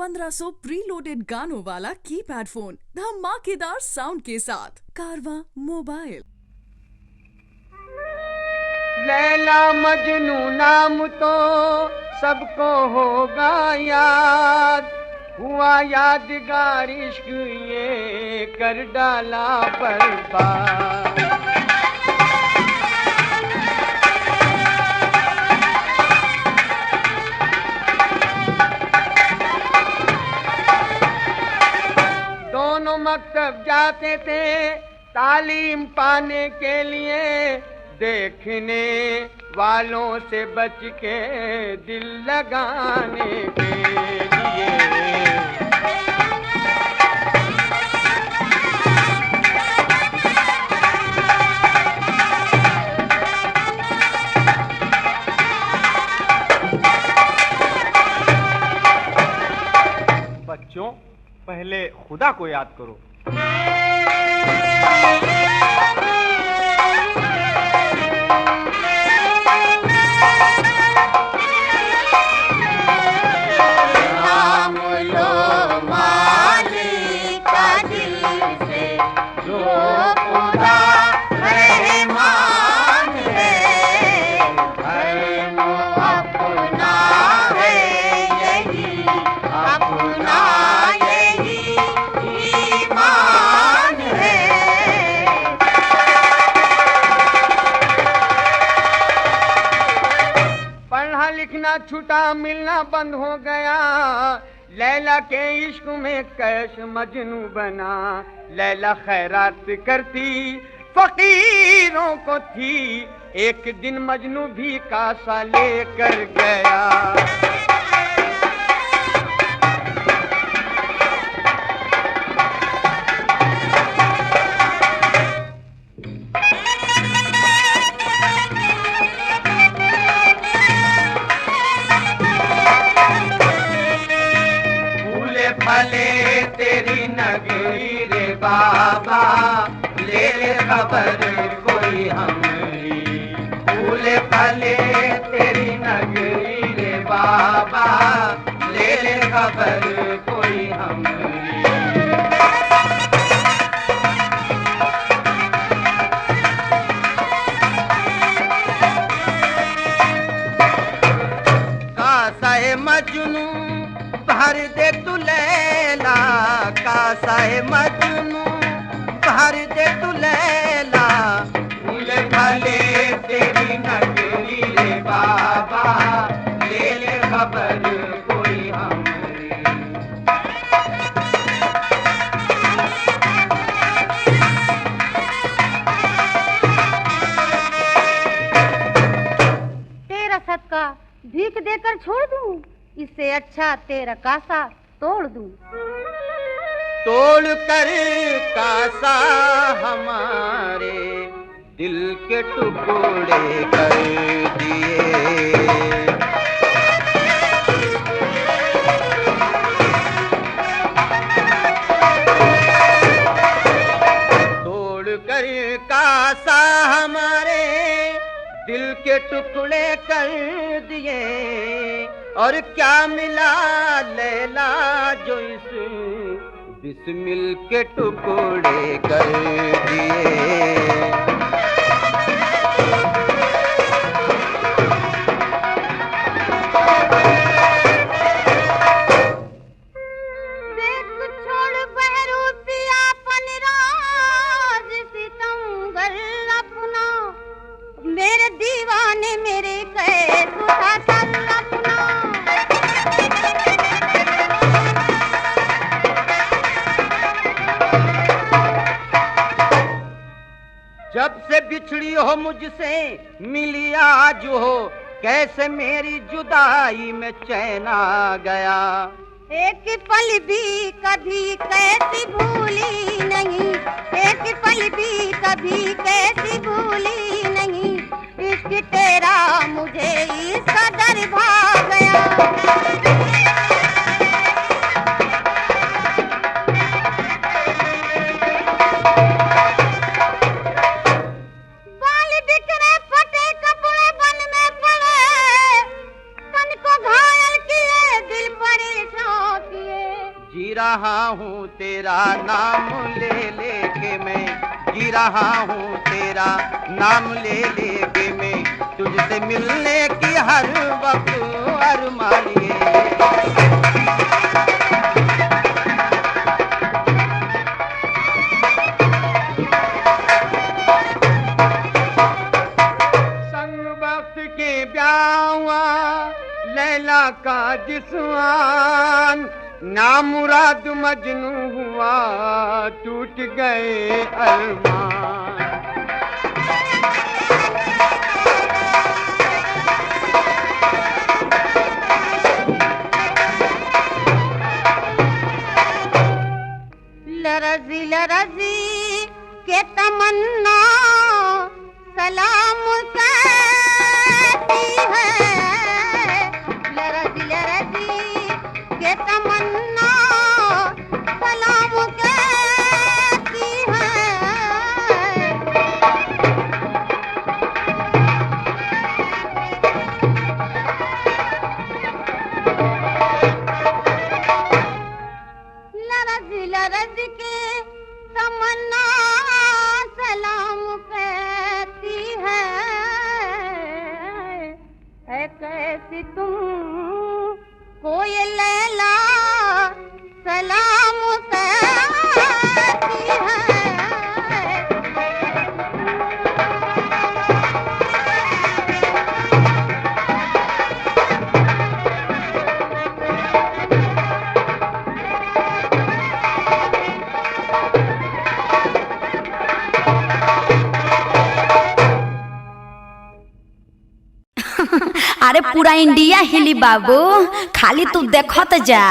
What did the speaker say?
1500 preloaded गानों वाला keypad phone धमाकेदार साउंड के साथ कारवां मोबाइल। लैला मजनू नाम तो सबको होगा याद, हुआ यादगार इश्क ये कर डाला बर्बाद। दोनों मकतब जाते थे तालीम पाने के लिए, देखने वालों से बच के दिल लगाने के लिए। बच्चों, पहले खुदा को याद करो। लिखना छूटा, मिलना बंद हो गया, लैला के इश्क में कैश मजनू बना। लैला खैरात करती फकीरों को थी, एक दिन मजनू भी कासा लेकर गया। भले तेरी नगरी रे बाबा, ले ले खबर कोई हमारी। फूले फले तेरी नगरी रे बाबा, ले ले खबर कोई हमारी। कासा है मजनू भर दे तू लैला, कासा है मजनू भर दे तू लैला। फूले फले तेरी नगरी रे बाबा, ले ले खबर कोई हमारी। तेरा सदका भीख देकर छोड़ दूं, इससे अच्छा तेरा कासा तोड़ दूं। तोड़ कर कासा हमारे दिल के टुकड़े कर दिए। तोड़ कर कासा हमारे दिल के टुकड़े कर दिए, और क्या मिला लैला जो इस बिस्मिल के टुकड़े कर दिए। मेरे दीवाने मेरे कैद उठाता अपना। जब से बिछड़ी हो मुझसे मिली आज हो, कैसे मेरी जुदाई में चैन आ गया। एक पल भी कभी कैसी भूली नहीं, एक पल भी कभी कैसी भूली नहीं। इश्क तेरा मुझे इस कदर भा गया। बाल बिखरे फटे कपड़े बन में पड़े, तन को घायल किए दिल परेशान किए। जी रहा हूँ तेरा नाम ले लेके मैं, जी रहा हूँ तेरा नाम ले लेके मैं, तुझसे मिलने की हर वक्त अरमान ये। लैला का जिस्मान ना मुराद मजनू हुआ, टूट गए अरमान। लरजी लरजी के तमन्ना सलाम कहती है, लरजी लरजी के तमन्ना सलाम कहती है। लरजी लरजी के तमन्ना सलाम कहती है, कैसी तुम कोई लैला सलाम कहती है। अरे पूरा इंडिया हिली बाबू, खाली तू देखत जा।